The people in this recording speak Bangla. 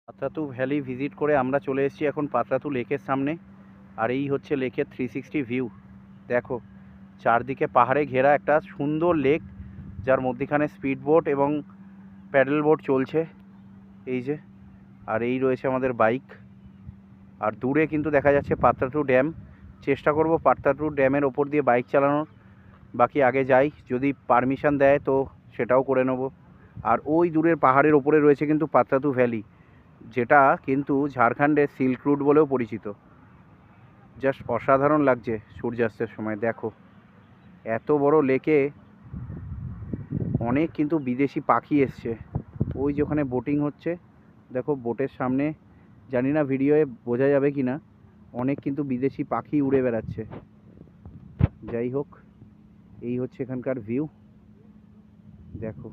পাত্রাতু ভ্যালি ভিজিট করে আমরা চলে এসেছি এখন পাত্রাতু লেকের সামনে। আর এই হচ্ছে লেকের 360 ভিউ। দেখো, চারদিকে পাহাড়ে ঘেরা একটা সুন্দর লেক, যার মধ্যিখানে স্পিড বোট এবং প্যাডেল বোট চলছে। এই যে, আর এই রয়েছে আমাদের বাইক। আর দূরে কিন্তু দেখা যাচ্ছে পাত্রাতু ড্যাম। চেষ্টা করব পাত্রাতু ড্যামের ওপর দিয়ে বাইক চালানোর, বাকি আগে যাই, যদি পারমিশন দেয় তো সেটাও করে নেব। আর ওই দূরের পাহাড়ের ওপরে রয়েছে কিন্তু পাত্রাতু ভ্যালি, যেটা কিন্তু ঝাড়খণ্ডের সিল্ক রুট বলেও পরিচিত। জাস্ট অসাধারণ লাগছে সূর্যাস্তের সময়। দেখো, এত বড় লেকে অনেক কিন্তু বিদেশি পাখি এসছে। ওই যে ওখানে বোটিং হচ্ছে, দেখো বোটের সামনে, জানি না ভিডিওয়ে বোঝা যাবে কি না, অনেক কিন্তু বিদেশি পাখি উড়ে বেড়াচ্ছে। যাই হোক, এই হচ্ছে এখানকার ভিউ। দেখো।